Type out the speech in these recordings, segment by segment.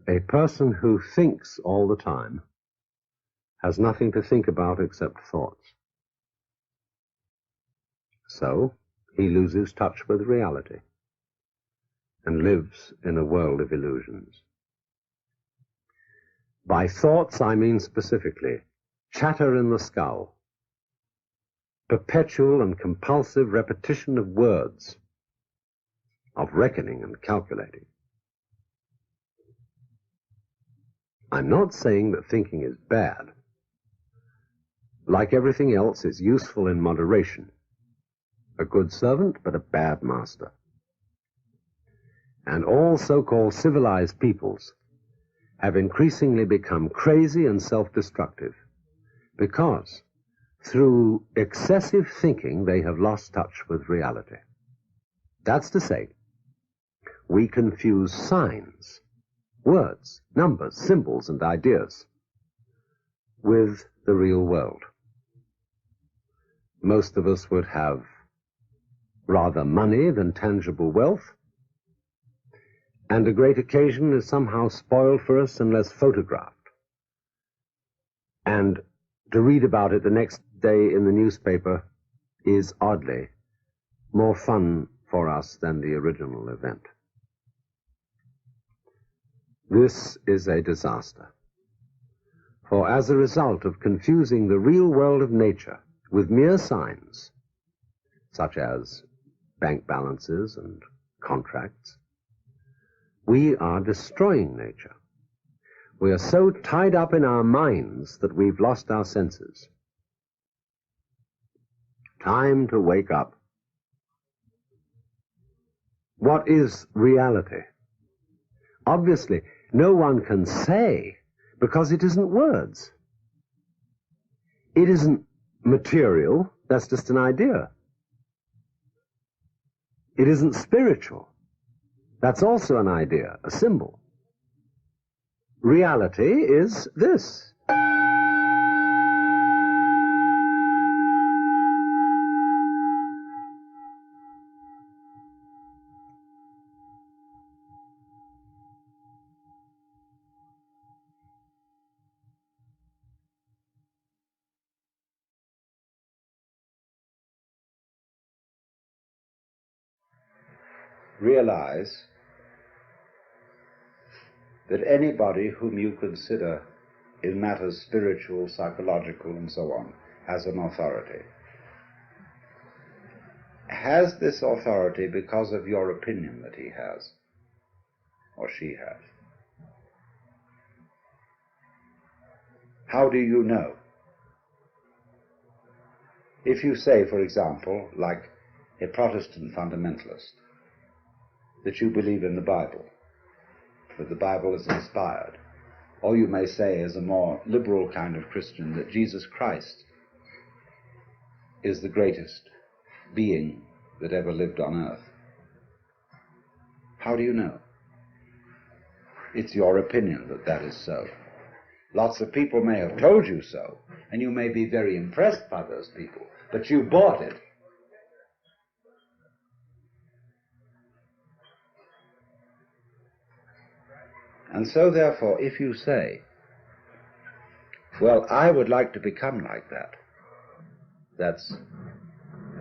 A person who thinks all the time has nothing to think about except thoughts. So he loses touch with reality and lives in a world of illusions. By thoughts, I mean specifically chatter in the skull, perpetual and compulsive repetition of words, of reckoning and calculating. I'm not saying that thinking is bad. Like everything else, it's useful in moderation. A good servant, but a bad master. And all so-called civilized peoples have increasingly become crazy and self-destructive because through excessive thinking they have lost touch with reality. That's to say, we confuse signs, words, numbers, symbols, and ideas with the real world. Most of us would have rather money than tangible wealth, and a great occasion is somehow spoiled for us unless photographed. And to read about it the next day in the newspaper is oddly more fun for us than the original event. This is a disaster. For as a result of confusing the real world of nature with mere signs, such as bank balances and contracts, we are destroying nature. We are so tied up in our minds that we've lost our senses. Time to wake up. What is reality? Obviously, no one can say, because it isn't words. It isn't material, that's just an idea. It isn't spiritual. That's also an idea, a symbol. Reality is this. Realize that anybody whom you consider in matters spiritual, psychological, and so on, as an authority, has this authority because of your opinion that he has, or she has. How do you know? If you say, for example, like a Protestant fundamentalist, that you believe in the Bible, that the Bible is inspired, or you may say, as a more liberal kind of Christian, that Jesus Christ is the greatest being that ever lived on earth. How do you know? It's your opinion that that is so. Lots of people may have told you so, and you may be very impressed by those people, but you bought it. And so, therefore, if you say, well, I would like to become like that, that's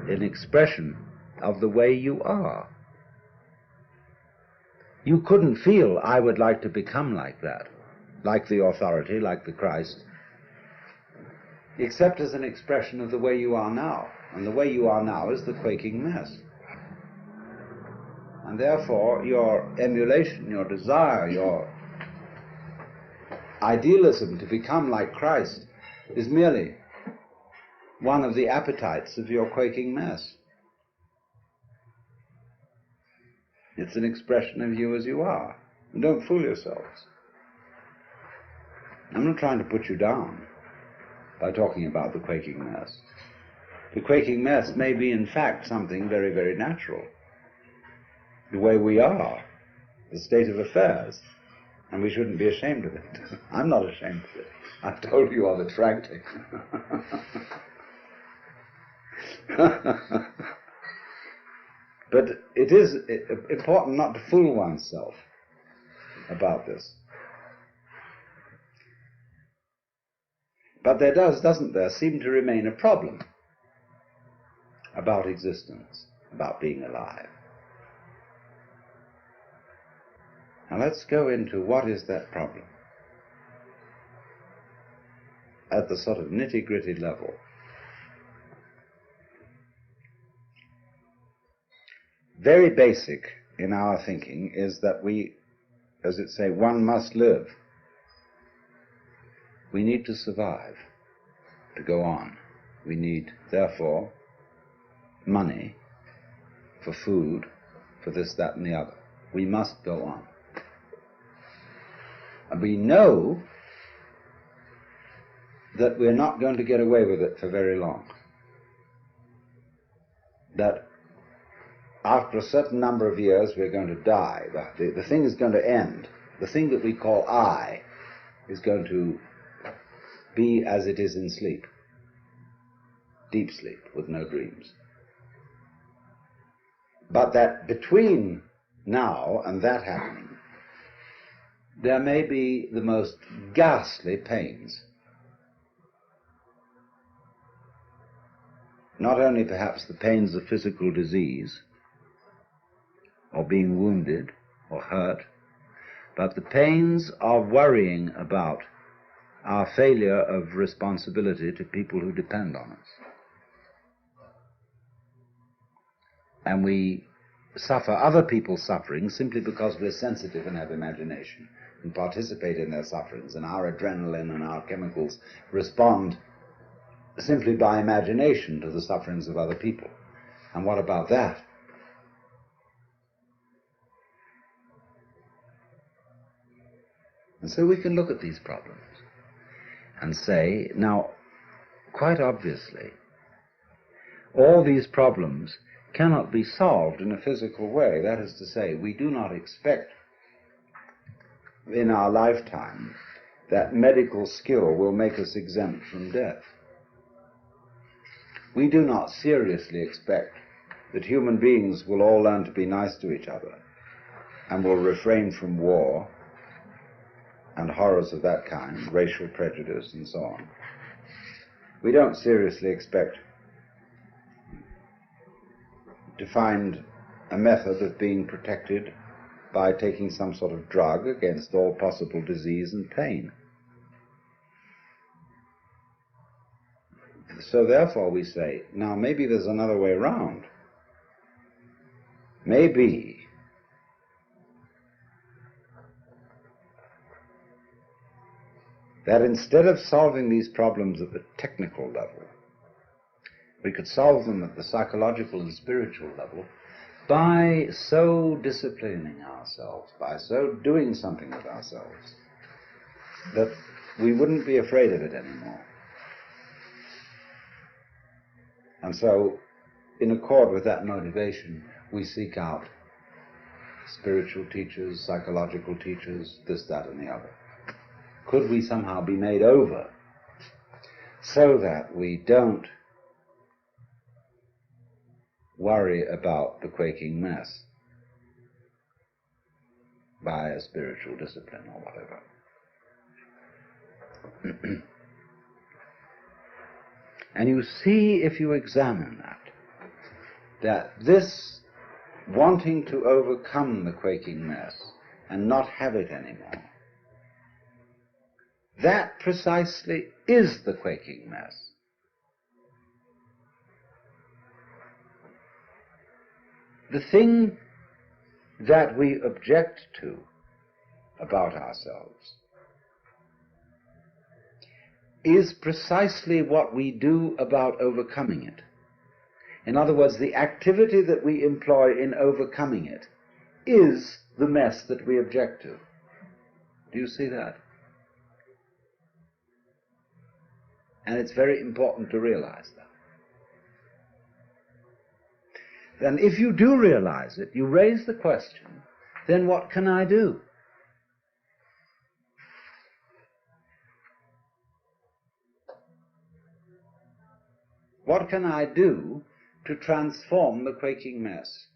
an expression of the way you are. You couldn't feel, I would like to become like that, like the authority, like the Christ, except as an expression of the way you are now. And the way you are now is the quaking mess. And therefore, your emulation, your desire, your idealism to become like Christ is merely one of the appetites of your quaking mess. It's an expression of you as you are. And don't fool yourselves. I'm not trying to put you down by talking about the quaking mess. The quaking mess may be in fact something very, very natural. The way we are, the state of affairs. And we shouldn't be ashamed of it. I'm not ashamed of it. I've told you of it frankly. But it is important not to fool oneself about this. But there doesn't there, seem to remain a problem about existence, about being alive. Now let's go into what is that problem at the sort of nitty-gritty level. Very basic in our thinking is that we, as it say, one must live. We need to survive, to go on. We need, therefore, money for food, for this, that, and the other. We must go on. And we know that we're not going to get away with it for very long. That after a certain number of years we're going to die. The thing is going to end. The thing that we call I is going to be as it is in sleep. Deep sleep with no dreams. But that between now and that happening, there may be the most ghastly pains. Not only perhaps the pains of physical disease, or being wounded or hurt, but the pains of worrying about our failure of responsibility to people who depend on us. And we suffer other people's suffering simply because we're sensitive and have imagination and participate in their sufferings, and our adrenaline and our chemicals respond simply by imagination to the sufferings of other people. And what about that? And so we can look at these problems and say, now, quite obviously, all these problems cannot be solved in a physical way. That is to say, we do not expect in our lifetime that medical skill will make us exempt from death. We do not seriously expect that human beings will all learn to be nice to each other and will refrain from war and horrors of that kind, racial prejudice and so on. We don't seriously expect to find a method of being protected by taking some sort of drug against all possible disease and pain. So therefore we say, now maybe there's another way around. Maybe that instead of solving these problems at the technical level, we could solve them at the psychological and spiritual level by so disciplining ourselves, by so doing something with ourselves, that we wouldn't be afraid of it anymore. And so, in accord with that motivation, we seek out spiritual teachers, psychological teachers, this, that, and the other. Could we somehow be made over so that we don't worry about the quaking mass by a spiritual discipline or whatever? And you see, if you examine that this wanting to overcome the quaking mass and not have it anymore, that precisely is the quaking mass. The thing that we object to about ourselves is precisely what we do about overcoming it. In other words, the activity that we employ in overcoming it is the mess that we object to. Do you see that? And it's very important to realize that. Then if you do realize it, you raise the question, then what can I do? What can I do to transform the quaking mass?